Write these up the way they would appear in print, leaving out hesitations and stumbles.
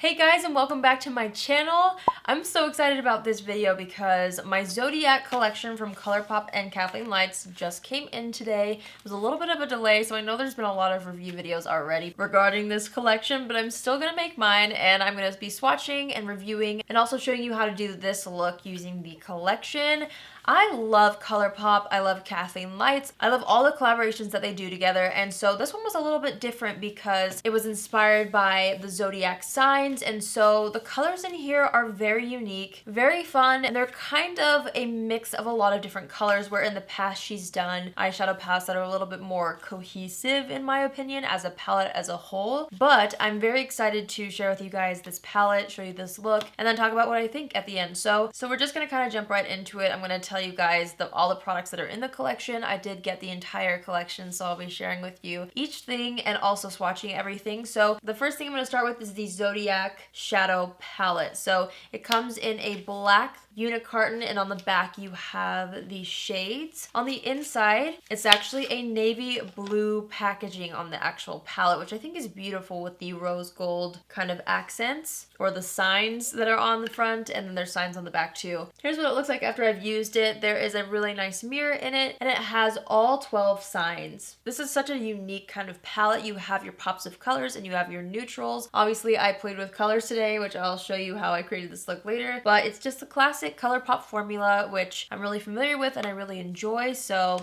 Hey guys, and welcome back to my channel. I'm so excited about this video because my Zodiac collection from Colourpop and KathleenLights just came in today. It was a little bit of a delay, so I know there's been a lot of review videos already regarding this collection, but I'm still gonna make mine and I'm gonna be swatching and reviewing and also showing you how to do this look using the collection. I love Colourpop, I love KathleenLights, I love all the collaborations that they do together, and so this one was a little bit different because it was inspired by the Zodiac signs, and so the colors in here are very unique, very fun, and they're kind of a mix of a lot of different colors, where in the past she's done eyeshadow palettes that are a little bit more cohesive in my opinion as a palette as a whole. But I'm very excited to share with you guys this palette, show you this look, and then talk about what I think at the end. So we're just gonna kind of jump right into it. I'm gonna tell you guys all the products that are in the collection. I did get the entire collection, so I'll be sharing with you each thing and also swatching everything. So the first thing I'm going to start with is the Zodiac Shadow palette. So it comes in a black unit carton, and on the back you have the shades. On the inside, it's actually a navy blue packaging on the actual palette, which I think is beautiful with the rose gold kind of accents, or the signs that are on the front, and then there's signs on the back too. Here's what it looks like after I've used it. There is a really nice mirror in it, and it has all 12 signs. This is such a unique kind of palette. You have your pops of colors and you have your neutrals. Obviously, I played with colors today, which I'll show you how I created this look later, but it's just the classic Colourpop formula, which I'm really familiar with and I really enjoy. So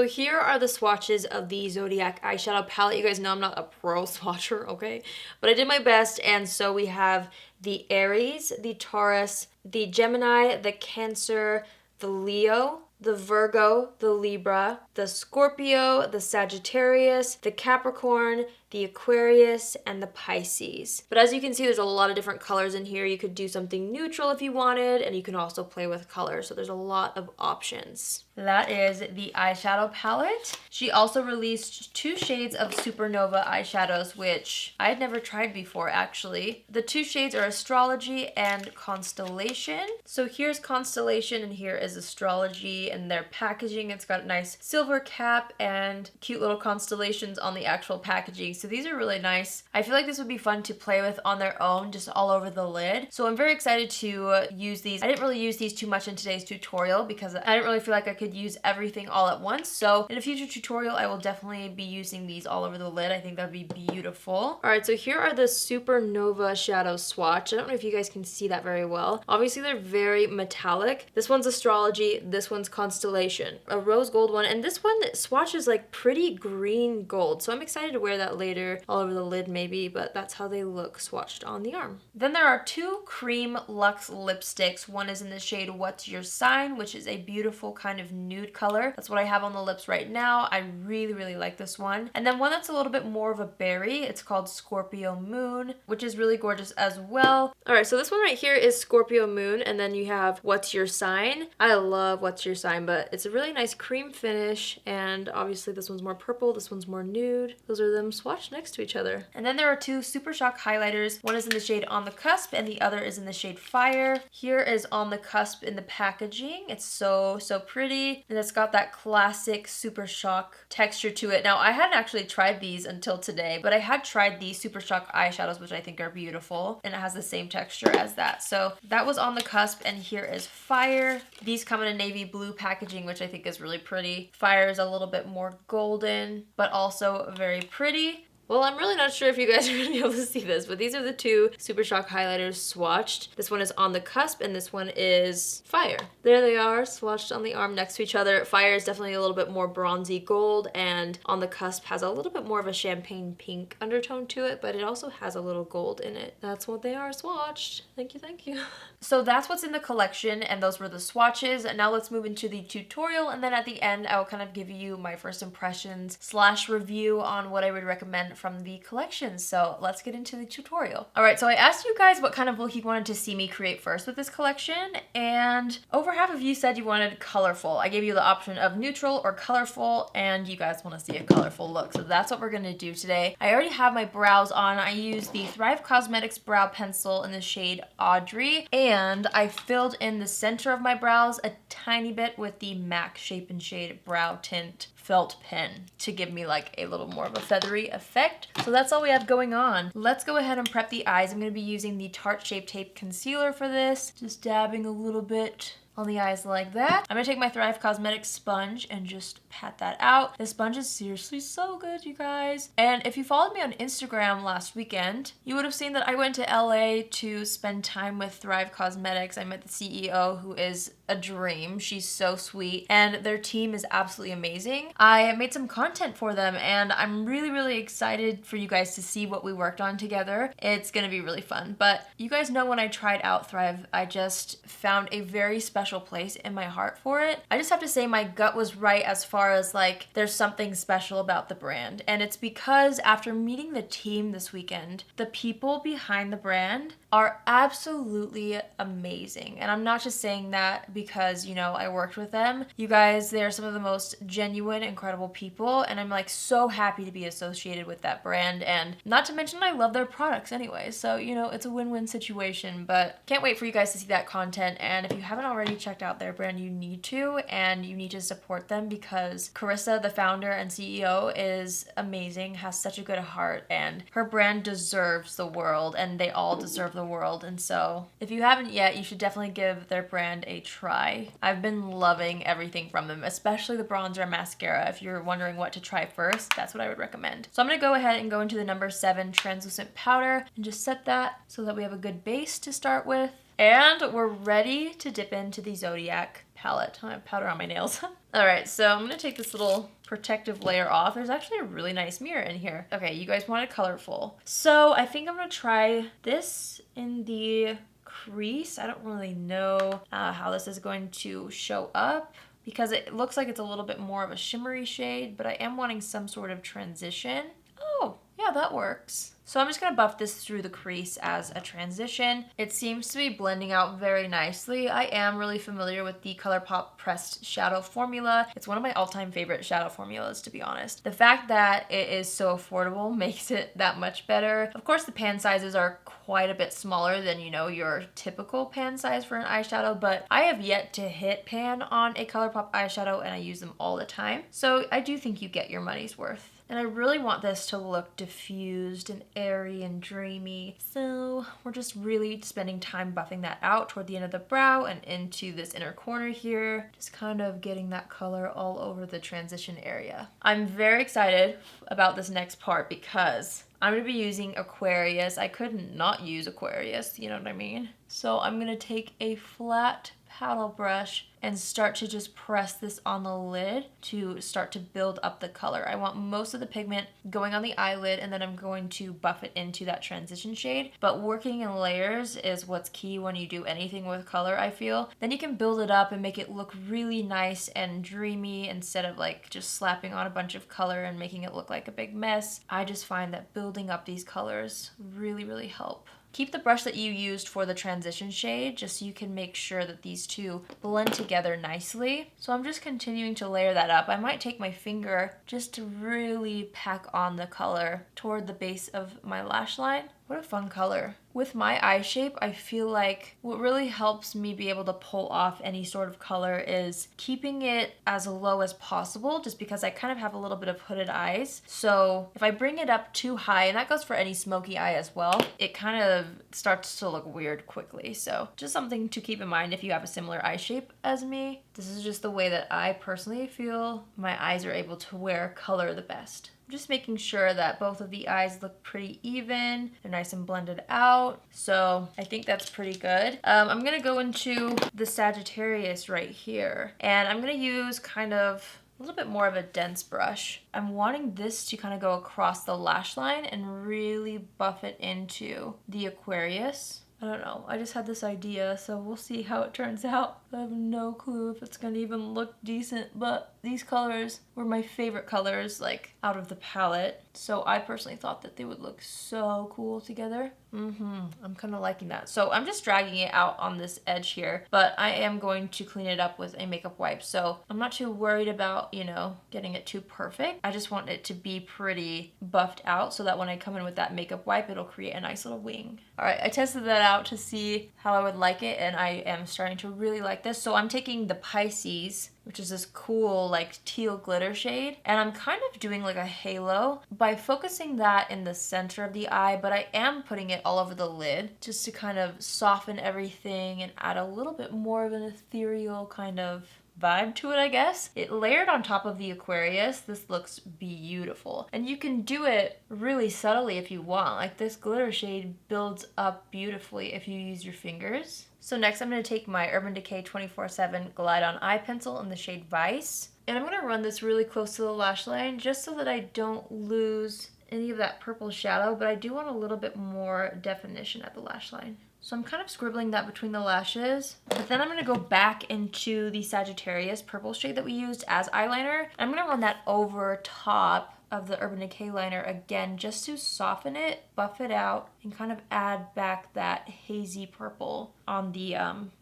here are the swatches of the Zodiac eyeshadow palette. You guys know I'm not a pro swatcher, okay? But I did my best, and so we have the Aries, the Taurus, the Gemini, the Cancer, the Leo, the Virgo, the Libra, the Scorpio, the Sagittarius, the Capricorn, the Aquarius, and the Pisces. But as you can see, there's a lot of different colors in here. You could do something neutral if you wanted, and you can also play with colors. So there's a lot of options. That is the eyeshadow palette. She also released 2 shades of Supernovae eyeshadows, which I had never tried before actually. The 2 shades are Astrology and Constellation. So here's Constellation and here is Astrology, and their packaging, it's got a nice silver cap and cute little constellations on the actual packaging. So these are really nice. I feel like this would be fun to play with on their own, just all over the lid. So I'm very excited to use these. I didn't really use these too much in today's tutorial because I didn't really feel like I could use everything all at once. So in a future tutorial, I will definitely be using these all over the lid. I think that'd be beautiful. All right, so here are the Supernovae Shadow swatch. I don't know if you guys can see that very well. Obviously, they're very metallic. This one's Astrology, this one's Constellation. A rose gold one, and this one swatches like pretty green gold. So I'm excited to wear that later all over the lid maybe, but that's how they look swatched on the arm. Then there are 2 cream luxe lipsticks. One is in the shade What's Your Sign, which is a beautiful kind of nude color. That's what I have on the lips right now. I really, really like this one. And then one that's a little bit more of a berry. It's called Scorpio Moon, which is really gorgeous as well. All right, so this one right here is Scorpio Moon, and then you have What's Your Sign. I love What's Your Sign, but it's a really nice cream finish, and obviously this one's more purple, this one's more nude. Those are them swatched next to each other. And then there are 2 Super Shock highlighters. One is in the shade On the Cusp, and the other is in the shade Fire. Here is On the Cusp in the packaging. It's so pretty, and it's got that classic Super Shock texture to it. Now, I hadn't actually tried these until today, but I had tried the Super Shock eyeshadows, which I think are beautiful, and it has the same texture as that. So that was On the Cusp, and here is Fire. These come in a navy blue packaging, which I think is really pretty. Fire is a little bit more golden, but also very pretty. Well, I'm really not sure if you guys are going to be able to see this, but these are the 2 Super Shock highlighters swatched. This one is On the Cusp, and this one is Fire. There they are, swatched on the arm next to each other. Fire is definitely a little bit more bronzy gold, and On the Cusp has a little bit more of a champagne pink undertone to it, but it also has a little gold in it. That's what they are swatched. Thank you, thank you. So that's what's in the collection, and those were the swatches. And now let's move into the tutorial, and then at the end, I will kind of give you my first impressions / review on what I would recommend from the collection. So let's get into the tutorial. All right, so I asked you guys what kind of look you wanted to see me create first with this collection, and over half of you said you wanted colorful. I gave you the option of neutral or colorful, and you guys want to see a colorful look. So that's what we're gonna do today. I already have my brows on. I used the Thrive Cosmetics brow pencil in the shade Audrey, and I filled in the center of my brows a tiny bit with the MAC Shape and Shade brow tint felt pen to give me like a little more of a feathery effect. Perfect. So that's all we have going on. Let's go ahead and prep the eyes. I'm going to be using the Tarte Shape Tape Concealer for this. Just dabbing a little bit on the eyes like that. I'm gonna take my Thrive Cosmetics sponge and just pat that out. This sponge is seriously so good, you guys. And if you followed me on Instagram last weekend, you would have seen that I went to LA to spend time with Thrive Cosmetics. I met the CEO, who is a dream. She's so sweet, and their team is absolutely amazing. I made some content for them, and I'm really excited for you guys to see what we worked on together. It's gonna be really fun. But you guys know when I tried out Thrive, I just found a very special place in my heart for it. I just have to say my gut was right as far as like there's something special about the brand, and it's because after meeting the team this weekend, the people behind the brand are absolutely amazing. And I'm not just saying that because, you know, I worked with them. You guys, they're some of the most genuine, incredible people, and I'm like so happy to be associated with that brand, and not to mention I love their products anyway. So, you know, it's a win-win situation, but can't wait for you guys to see that content. And if you haven't already checked out their brand, you need to, and you need to support them because Carissa, the founder and CEO, is amazing, has such a good heart, and her brand deserves the world, and they all deserve the world. And so if you haven't yet, you should definitely give their brand a try. I've been loving everything from them, especially the bronzer and mascara. If you're wondering what to try first, that's what I would recommend. So I'm gonna go ahead and go into the number 7 translucent powder and just set that so that we have a good base to start with. And we're ready to dip into the Zodiac palette. I have powder on my nails. All right, so I'm gonna take this little protective layer off. There's actually a really nice mirror in here. Okay, you guys wanted colorful. So I think I'm gonna try this in the crease. I don't really know how this is going to show up because it looks like it's a little bit more of a shimmery shade, but I am wanting some sort of transition. Oh, yeah, that works. So I'm just gonna buff this through the crease as a transition. It seems to be blending out very nicely. I am really familiar with the Colourpop Pressed Shadow formula. It's one of my all-time favorite shadow formulas, to be honest. The fact that it is so affordable makes it that much better. Of course, the pan sizes are quite a bit smaller than, you know, your typical pan size for an eyeshadow, but I have yet to hit pan on a Colourpop eyeshadow, and I use them all the time. So I do think you get your money's worth. And I really want this to look diffused and airy and dreamy. So we're just really spending time buffing that out toward the end of the brow and into this inner corner here. Just kind of getting that color all over the transition area. I'm very excited about this next part because I'm gonna be using Aquarius. I couldn't not use Aquarius, you know what I mean? So I'm gonna take a flat paddle brush and start to just press this on the lid to start to build up the color. I want most of the pigment going on the eyelid, and then I'm going to buff it into that transition shade. But working in layers is what's key when you do anything with color, I feel. Then you can build it up and make it look really nice and dreamy instead of like just slapping on a bunch of color and making it look like a big mess. I just find that building up these colors really help. Keep the brush that you used for the transition shade just so you can make sure that these two blend together nicely. So I'm just continuing to layer that up. I might take my finger just to really pack on the color toward the base of my lash line. What a fun color. With my eye shape, I feel like what really helps me be able to pull off any sort of color is keeping it as low as possible, just because I kind of have a little bit of hooded eyes. So if I bring it up too high, and that goes for any smoky eye as well, it kind of starts to look weird quickly. So just something to keep in mind if you have a similar eye shape as me. This is just the way that I personally feel my eyes are able to wear color the best. Just making sure that both of the eyes look pretty even. They're nice and blended out. So I think that's pretty good. I'm gonna go into the Sagittarius right here. And I'm gonna use kind of a little bit more of a dense brush. I'm wanting this to kind of go across the lash line and really buff it into the Aquarius. I don't know, I just had this idea, so we'll see how it turns out. I have no clue if it's gonna even look decent, but these colors were my favorite colors, like, out of the palette. So I personally thought that they would look so cool together. I'm kind of liking that. So I'm just dragging it out on this edge here, but I am going to clean it up with a makeup wipe. So I'm not too worried about, you know, getting it too perfect. I just want it to be pretty buffed out so that when I come in with that makeup wipe, it'll create a nice little wing. All right, I tested that out to see how I would like it, and I am starting to really like this. So I'm taking the Pisces which is this cool like teal glitter shade. And I'm kind of doing like a halo by focusing that in the center of the eye, but I am putting it all over the lid just to kind of soften everything and add a little bit more of an ethereal kind of vibe to it, I guess. It layered on top of the Aquarius. This looks beautiful. And you can do it really subtly if you want. Like this glitter shade builds up beautifully if you use your fingers. So next I'm going to take my Urban Decay 24/7 Glide On Eye Pencil in the shade Vice. And I'm going to run this really close to the lash line just so that I don't lose any of that purple shadow, but I do want a little bit more definition at the lash line. So I'm kind of scribbling that between the lashes, but then I'm going to go back into the Sagittarius purple shade that we used as eyeliner. I'm going to run that over top of the Urban Decay liner again just to soften it, buff it out, and kind of add back that hazy purple on the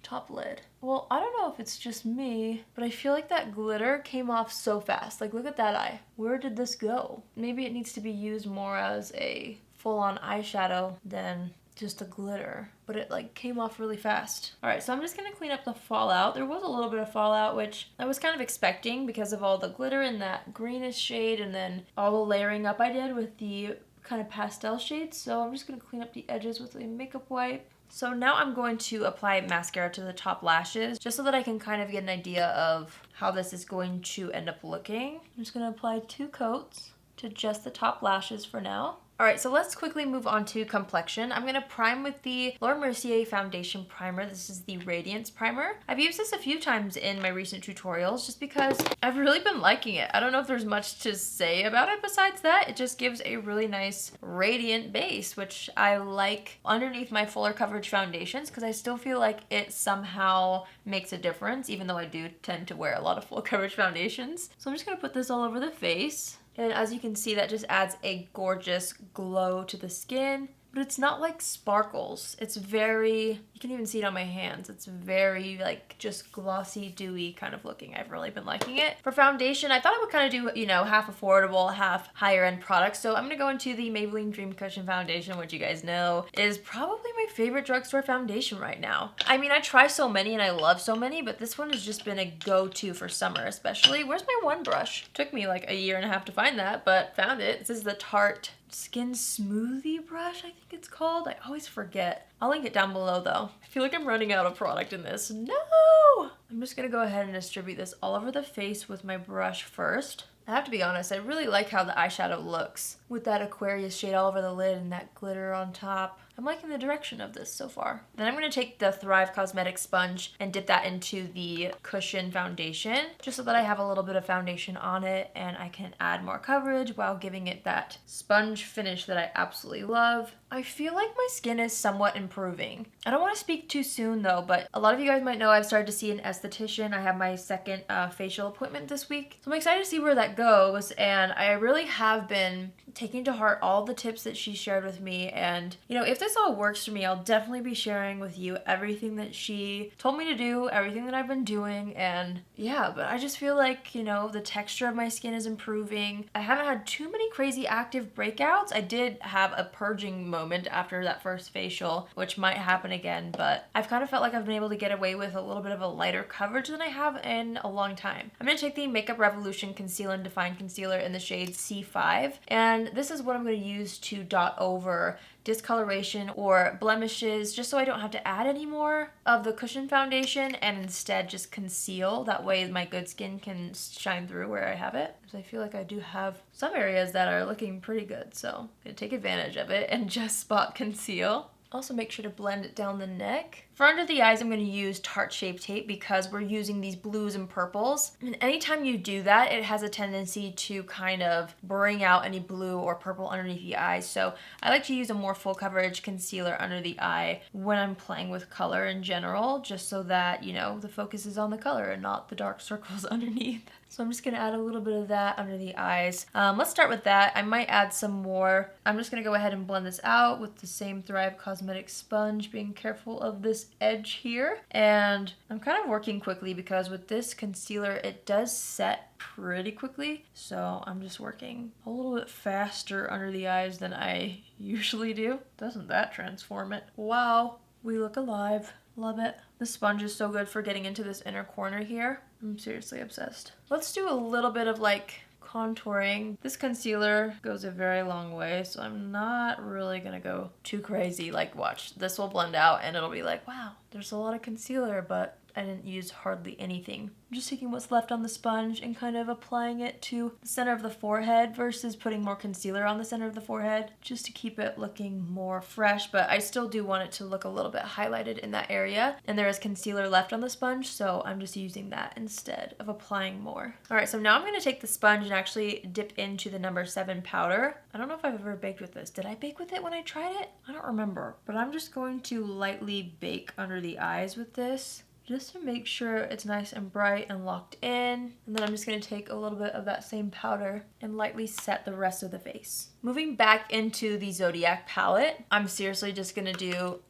top lid. Well, I don't know if it's just me, but I feel like that glitter came off so fast. Like, look at that eye. Where did this go? Maybe it needs to be used more as a full-on eyeshadow than just a glitter, but it like came off really fast. All right, so I'm just gonna clean up the fallout. There was a little bit of fallout, which I was kind of expecting because of all the glitter in that greenish shade and then all the layering up I did with the kind of pastel shades. So I'm just gonna clean up the edges with a makeup wipe. So now I'm going to apply mascara to the top lashes just so that I can kind of get an idea of how this is going to end up looking. I'm just gonna apply 2 coats to just the top lashes for now. Alright, so let's quickly move on to complexion. I'm going to prime with the Laura Mercier Foundation Primer. This is the Radiance Primer. I've used this a few times in my recent tutorials just because I've really been liking it. I don't know if there's much to say about it besides that. It just gives a really nice radiant base, which I like underneath my fuller coverage foundations because I still feel like it somehow makes a difference, even though I do tend to wear a lot of full coverage foundations. So I'm just going to put this all over the face. And as you can see, that just adds a gorgeous glow to the skin. But it's not like sparkles. It's very, you can even see it on my hands. It's very like just glossy, dewy kind of looking. I've really been liking it. For foundation, I thought I would kind of do, you know, half affordable, half higher end products. So I'm going to go into the Maybelline Dream Cushion Foundation, which you guys know is probably my favorite drugstore foundation right now. I mean, I try so many and I love so many, but this one has just been a go-to for summer especially. Where's my one brush? Took me like a year and a half to find that, but found it. This is the Tarte Skin Smoothie brush, I think it's called. I always forget. I'll link it down below though. I feel like I'm running out of product in this. No! I'm just gonna go ahead and distribute this all over the face with my brush first. I have to be honest, I really like how the eyeshadow looks with that Aquarius shade all over the lid and that glitter on top. I'm liking the direction of this so far. Then I'm going to take the Thrive Cosmetics sponge and dip that into the cushion foundation just so that I have a little bit of foundation on it and I can add more coverage while giving it that sponge finish that I absolutely love. I feel like my skin is somewhat improving. I don't want to speak too soon though, but a lot of you guys might know I've started to see an esthetician. I have my second facial appointment this week. So I'm excited to see where that goes, and I really have been taking to heart all the tips that she shared with me. And you know, if this all works for me, I'll definitely be sharing with you everything that she told me to do, everything that I've been doing. And yeah, but I just feel like, you know, the texture of my skin is improving. I haven't had too many crazy active breakouts. I did have a purging moment after that first facial, which might happen again, but I've kind of felt like I've been able to get away with a little bit of a lighter coverage than I have in a long time. I'm going to take the Makeup Revolution Conceal and Define Concealer in the shade C5, and this is what I'm going to use to dot over discoloration or blemishes just so I don't have to add any more of the cushion foundation and instead just conceal. That way my good skin can shine through where I have it. Because I feel like I do have some areas that are looking pretty good, so I'm going to take advantage of it and just spot conceal. Also make sure to blend it down the neck. For under the eyes, I'm going to use Tarte Shape Tape because we're using these blues and purples. And anytime you do that, it has a tendency to kind of bring out any blue or purple underneath the eyes. So I like to use a more full coverage concealer under the eye when I'm playing with color in general, just so that, you know, the focus is on the color and not the dark circles underneath. So I'm just going to add a little bit of that under the eyes. Let's start with that. I might add some more. I'm just going to go ahead and blend this out with the same Thrive Cosmetics sponge, being careful of this edge here. And I'm kind of working quickly because with this concealer, it does set pretty quickly. So I'm just working a little bit faster under the eyes than I usually do. Doesn't that transform it? Wow. We look alive. Love it. The sponge is so good for getting into this inner corner here. I'm seriously obsessed. Let's do a little bit of like contouring. This concealer goes a very long way, so I'm not really gonna go too crazy. Like, watch, this will blend out and it'll be like, wow, there's a lot of concealer, but I didn't use hardly anything. I'm just taking what's left on the sponge and kind of applying it to the center of the forehead versus putting more concealer on the center of the forehead, just to keep it looking more fresh, but I still do want it to look a little bit highlighted in that area. And there is concealer left on the sponge, so I'm just using that instead of applying more. All right, so now I'm gonna take the sponge and actually dip into the number 7 powder. I don't know if I've ever baked with this. Did I bake with it when I tried it? I don't remember, but I'm just going to lightly bake under the eyes with this, just to make sure it's nice and bright and locked in. And then I'm just gonna take a little bit of that same powder and lightly set the rest of the face. Moving back into the Zodiac palette, I'm seriously just gonna do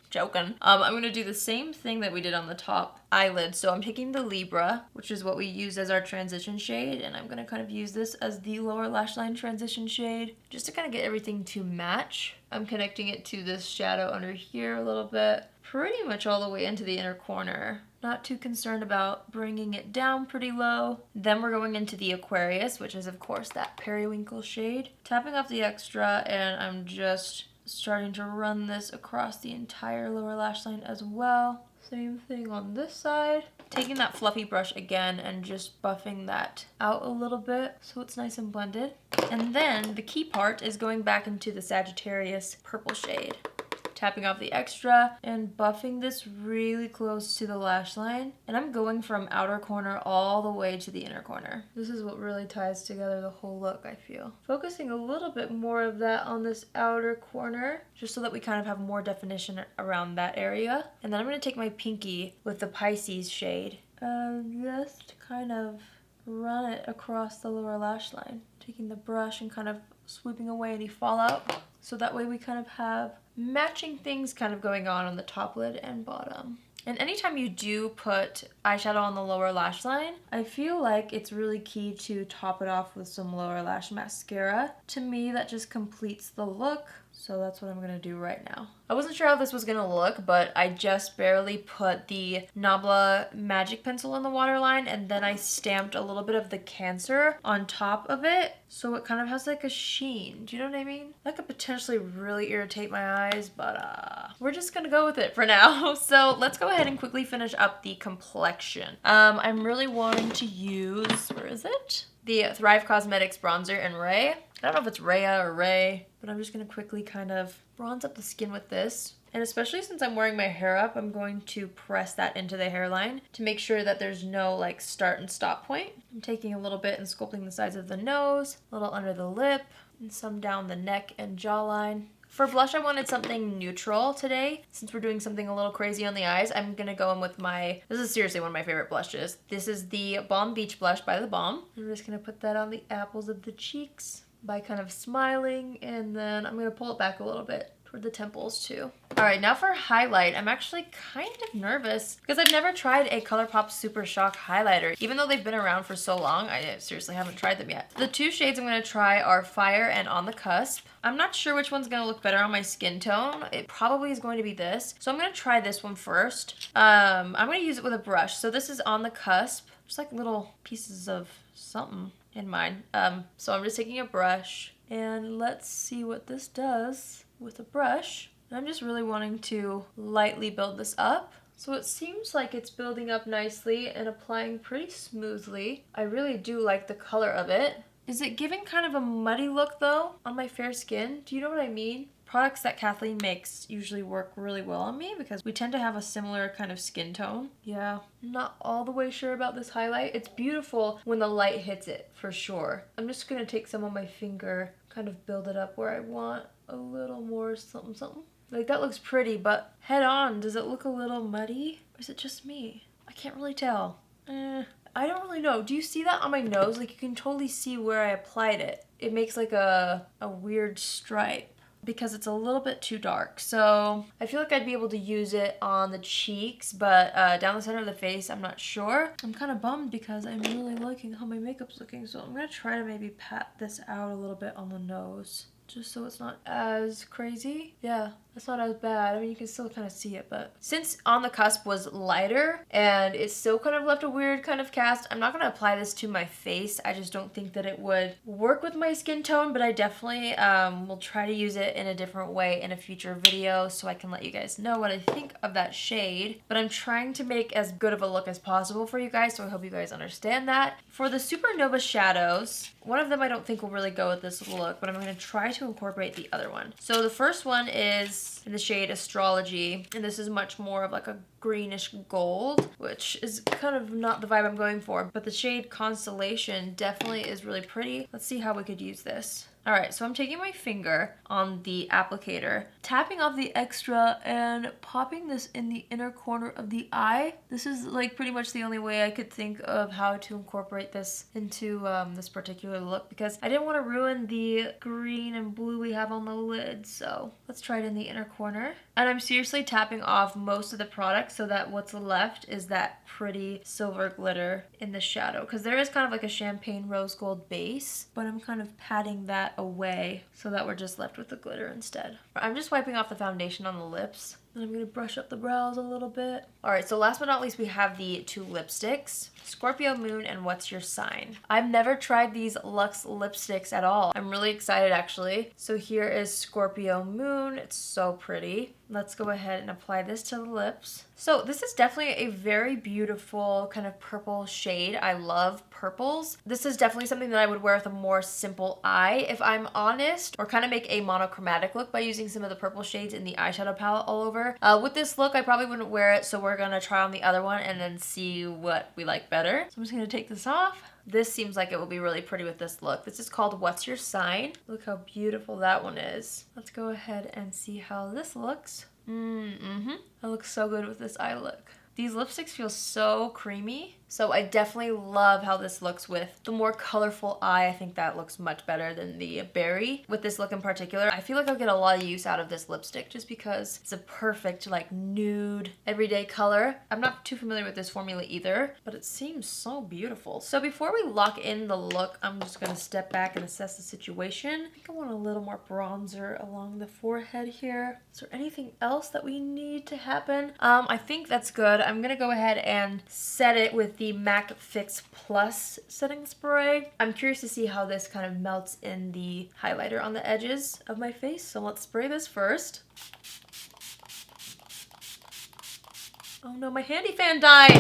joking. I'm gonna do the same thing that we did on the top eyelid. So I'm taking the Libra, which is what we use as our transition shade, and I'm gonna kind of use this as the lower lash line transition shade, just to kind of get everything to match. I'm connecting it to this shadow under here a little bit, pretty much all the way into the inner corner. Not too concerned about bringing it down pretty low. Then we're going into the Aquarius, which is of course that periwinkle shade. Tapping off the extra, and I'm just starting to run this across the entire lower lash line as well. Same thing on this side. Taking that fluffy brush again and just buffing that out a little bit so it's nice and blended. And then the key part is going back into the Sagittarius purple shade. Tapping off the extra and buffing this really close to the lash line. And I'm going from outer corner all the way to the inner corner. This is what really ties together the whole look, I feel. Focusing a little bit more of that on this outer corner, just so that we kind of have more definition around that area. And then I'm gonna take my pinky with the Pisces shade and just kind of run it across the lower lash line. Taking the brush and kind of sweeping away any fallout. So that way we kind of have matching things kind of going on the top lid and bottom. And anytime you do put eyeshadow on the lower lash line, I feel like it's really key to top it off with some lower lash mascara. To me, that just completes the look. So that's what I'm gonna do right now. I wasn't sure how this was gonna look, but I just barely put the Nabla Magic Pencil in the waterline, and then I stamped a little bit of the Cancer on top of it, so it kind of has like a sheen. Do you know what I mean? That could potentially really irritate my eyes, but we're just gonna go with it for now. So let's go ahead and quickly finish up the complexion. I'm really wanting to use, where is it? The Thrive Cosmetics bronzer in Ray. I don't know if it's Rhea or Ray, but I'm just gonna quickly kind of bronze up the skin with this. And especially since I'm wearing my hair up, I'm going to press that into the hairline to make sure that there's no like start and stop point. I'm taking a little bit and sculpting the sides of the nose, a little under the lip, and some down the neck and jawline. For blush, I wanted something neutral today. Since we're doing something a little crazy on the eyes, I'm gonna go in with this is seriously one of my favorite blushes. This is the Balm Beach blush by The Balm. I'm just gonna put that on the apples of the cheeks by kind of smiling, and then I'm gonna pull it back a little bit toward the temples too. All right, now for highlight, I'm actually kind of nervous because I've never tried a Colourpop Super Shock highlighter. Even though they've been around for so long, I seriously haven't tried them yet. The two shades I'm gonna try are Fire and On the Cusp. I'm not sure which one's gonna look better on my skin tone. It probably is going to be this. So I'm gonna try this one first. I'm gonna use it with a brush. So this is On the Cusp, just like little pieces of something in mine. So I'm just taking a brush and let's see what this does with a brush. I'm just really wanting to lightly build this up. So it seems like it's building up nicely and applying pretty smoothly. I really do like the color of it. Is it giving kind of a muddy look though on my fair skin? Do you know what I mean? Products that Kathleen makes usually work really well on me because we tend to have a similar kind of skin tone. Yeah, I'm not all the way sure about this highlight. It's beautiful when the light hits it, for sure. I'm just gonna take some on my finger, kind of build it up where I want a little more something something. Like that looks pretty, but head on, does it look a little muddy? Or is it just me? I can't really tell. I don't really know. Do you see that on my nose? Like you can totally see where I applied it. It makes like a weird stripe because it's a little bit too dark. So I feel like I'd be able to use it on the cheeks, but down the center of the face, I'm not sure. I'm kind of bummed because I'm really liking how my makeup's looking. So I'm gonna try to maybe pat this out a little bit on the nose, just so it's not as crazy. Yeah, That's not as bad. I mean, you can still kind of see it, but since On the Cusp was lighter and it still kind of left a weird kind of cast, I'm not going to apply this to my face. I just don't think that it would work with my skin tone, but I definitely will try to use it in a different way in a future video so I can let you guys know what I think of that shade. But I'm trying to make as good of a look as possible for you guys, so I hope you guys understand that. For the Supernova shadows, one of them I don't think will really go with this look, but I'm going to try to incorporate the other one. So the first one is in the shade Astrology, and this is much more of like a greenish gold, which is kind of not the vibe I'm going for, but the shade Constellation definitely is really pretty. Let's see how we could use this. Alright, so I'm taking my finger on the applicator, tapping off the extra and popping this in the inner corner of the eye. This is like pretty much the only way I could think of how to incorporate this into this particular look, because I didn't want to ruin the green and blue we have on the lid. So let's try it in the inner corner. And I'm seriously tapping off most of the product so that what's left is that pretty silver glitter in the shadow, because there is kind of like a champagne rose gold base, but I'm kind of patting that away so that we're just left with the glitter instead. I'm just wiping off the foundation on the lips, and I'm going to brush up the brows a little bit. Alright, so last but not least we have the two lipsticks, Scorpio Moon and What's Your Sign. I've never tried these Luxe lipsticks at all. I'm really excited actually. So here is Scorpio Moon. It's so pretty. Let's go ahead and apply this to the lips. So this is definitely a very beautiful kind of purple shade. I love purples. This is definitely something that I would wear with a more simple eye if I'm honest, or kind of make a monochromatic look by using some of the purple shades in the eyeshadow palette all over. With this look, I probably wouldn't wear it, so we're gonna try on the other one and then see what we like better. So I'm just gonna take this off. This seems like it will be really pretty with this look. This is called What's Your Sign? Look how beautiful that one is. Let's go ahead and see how this looks. That looks so good with this eye look. These lipsticks feel so creamy. So I definitely love how this looks with the more colorful eye. I think that looks much better than the berry with this look in particular. I feel like I'll get a lot of use out of this lipstick just because it's a perfect like nude everyday color. I'm not too familiar with this formula either, but it seems so beautiful. So before we lock in the look, I'm just gonna step back and assess the situation. I think I want a little more bronzer along the forehead here. Is there anything else that we need to happen? I think that's good. I'm gonna go ahead and set it with the MAC Fix Plus setting spray. I'm curious to see how this kind of melts in the highlighter on the edges of my face. So let's spray this first. Oh no, my handy fan died!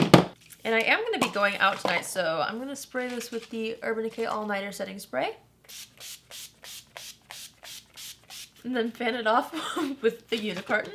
And I am going to be going out tonight, so I'm going to spray this with the Urban Decay All Nighter setting spray. And then fan it off with the Unicarton.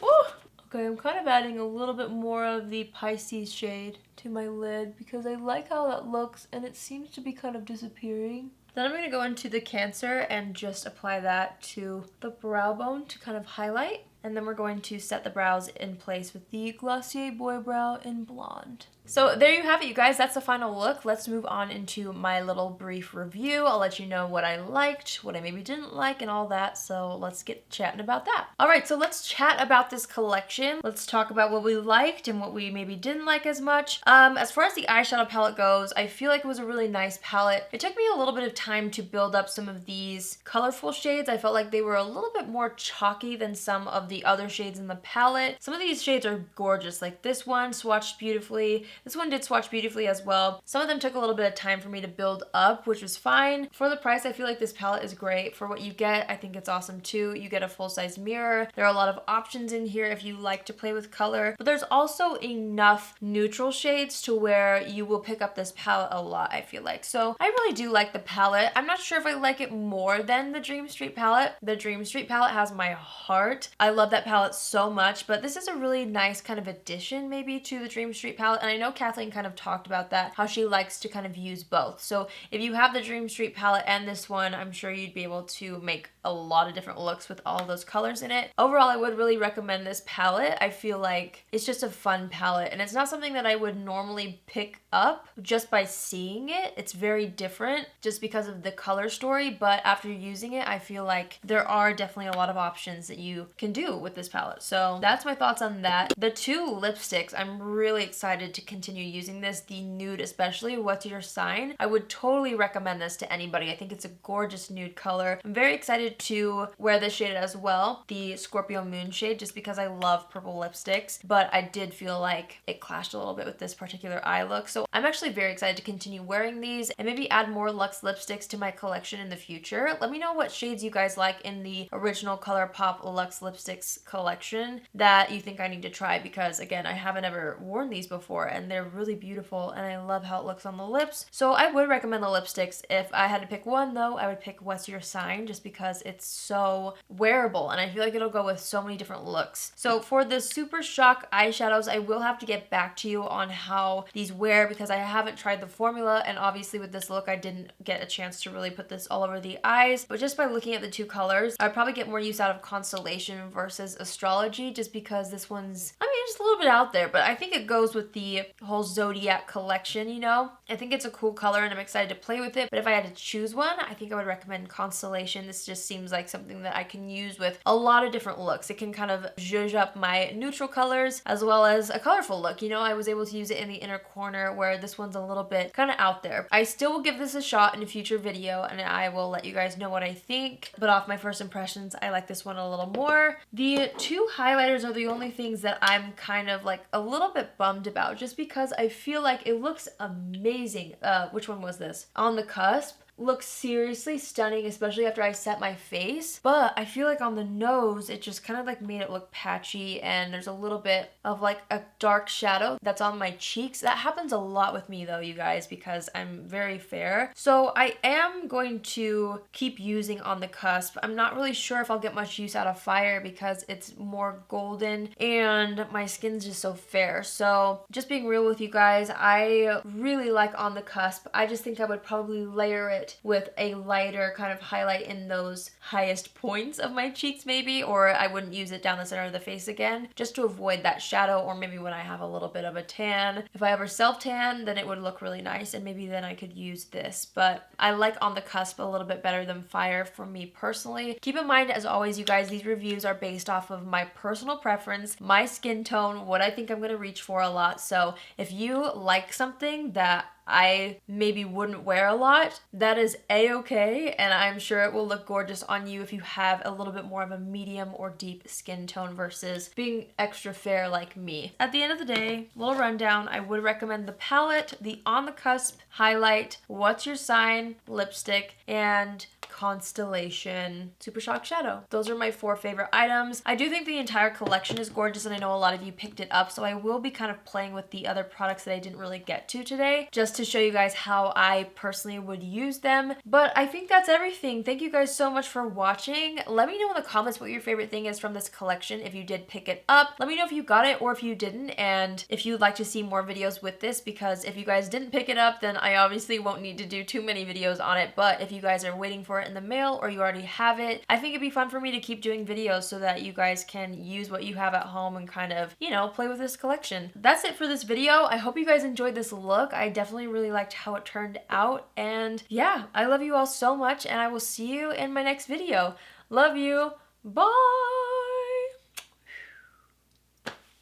Oh! Okay, I'm kind of adding a little bit more of the Pisces shade to my lid because I like how that looks and it seems to be kind of disappearing. Then I'm going to go into the Cancer and just apply that to the brow bone to kind of highlight. And then we're going to set the brows in place with the Glossier Boy Brow in Blonde. So there you have it, you guys. That's the final look. Let's move on into my little brief review. I'll let you know what I liked, what I maybe didn't like, and all that. So let's get chatting about that. All right, so let's chat about this collection. Let's talk about what we liked and what we maybe didn't like as much. As far as the eyeshadow palette goes, I feel like it was a really nice palette. It took me a little bit of time to build up some of these colorful shades. I felt like they were a little bit more chalky than some of the other shades in the palette. Some of these shades are gorgeous, like this one swatched beautifully. This one did swatch beautifully as well. Some of them took a little bit of time for me to build up, which was fine. For the price, I feel like this palette is great. For what you get, I think it's awesome too. You get a full-size mirror. There are a lot of options in here if you like to play with color, but there's also enough neutral shades to where you will pick up this palette a lot, I feel like. So I really do like the palette. I'm not sure if I like it more than the Dream Street palette. The Dream Street palette has my heart. I love that palette so much, but this is a really nice kind of addition maybe to the Dream Street palette, and I know Kathleen kind of talked about that, how she likes to kind of use both. So if you have the Dream Street palette and this one, I'm sure you'd be able to make a lot of different looks with all of those colors in it. Overall, I would really recommend this palette. I feel like it's just a fun palette, and it's not something that I would normally pick up just by seeing it. It's very different just because of the color story, but after using it, I feel like there are definitely a lot of options that you can do with this palette. So that's my thoughts on that. The two lipsticks, I'm really excited to continue using this. The nude especially, What's Your Sign? I would totally recommend this to anybody. I think it's a gorgeous nude color. I'm very excited wanted to wear this shade as well, the Scorpio Moon shade, just because I love purple lipsticks, but I did feel like it clashed a little bit with this particular eye look. So I'm actually very excited to continue wearing these and maybe add more luxe lipsticks to my collection in the future. Let me know what shades you guys like in the original Colourpop Luxe Lipsticks collection that you think I need to try, because again, I haven't ever worn these before and they're really beautiful and I love how it looks on the lips. So I would recommend the lipsticks. If I had to pick one though, I would pick What's Your Sign, just because it's so wearable and I feel like it'll go with so many different looks. So for the Super Shock eyeshadows, I will have to get back to you on how these wear, because I haven't tried the formula, and obviously with this look I didn't get a chance to really put this all over the eyes, but just by looking at the two colors, I'd probably get more use out of Constellation versus Astrology, just because this one's, I mean, just a little bit out there, but I think it goes with the whole Zodiac collection, you know? I think it's a cool color and I'm excited to play with it, but if I had to choose one, I think I would recommend Constellation. This just seems like something that I can use with a lot of different looks. It can kind of zhuzh up my neutral colors as well as a colorful look. You know, I was able to use it in the inner corner where this one's a little bit kind of out there. I still will give this a shot in a future video and I will let you guys know what I think, but off my first impressions, I like this one a little more. The two highlighters are the only things that I'm kind of like a little bit bummed about, just because I feel like it looks amazing. Which one was this? On the Cusp. Looks seriously stunning, especially after I set my face, but I feel like on the nose it just kind of like made it look patchy, and there's a little bit of like a dark shadow that's on my cheeks. That happens a lot with me though, you guys, because I'm very fair. So I am going to keep using On the Cusp. I'm not really sure if I'll get much use out of Fire because it's more golden and my skin's just so fair. So just being real with you guys, I really like On the Cusp. I just think I would probably layer it with a lighter kind of highlight in those highest points of my cheeks maybe, or I wouldn't use it down the center of the face again, just to avoid that shadow, or maybe when I have a little bit of a tan. If I ever self-tan, then it would look really nice and maybe then I could use this, but I like On the Cusp a little bit better than Fire for me personally. Keep in mind, as always, you guys, these reviews are based off of my personal preference, my skin tone, what I think I'm going to reach for a lot. So if you like something that I maybe wouldn't wear a lot, that is a-okay, and I'm sure it will look gorgeous on you if you have a little bit more of a medium or deep skin tone versus being extra fair like me. At the end of the day, little rundown, I would recommend the palette, the On the Cusp highlight, What's Your Sign lipstick, and Constellation Super Shock Shadow. Those are my 4 favorite items. I do think the entire collection is gorgeous and I know a lot of you picked it up, so I will be kind of playing with the other products that I didn't really get to today, just to show you guys how I personally would use them. But I think that's everything. Thank you guys so much for watching. Let me know in the comments what your favorite thing is from this collection if you did pick it up. Let me know if you got it or if you didn't, and if you'd like to see more videos with this, because if you guys didn't pick it up, then I obviously won't need to do too many videos on it. But if you guys are waiting for it in the mail or you already have it, I think it'd be fun for me to keep doing videos so that you guys can use what you have at home and kind of, you know, play with this collection. That's it for this video. I hope you guys enjoyed this look. I definitely really liked how it turned out, and yeah, I love you all so much and I will see you in my next video. Love you. Bye!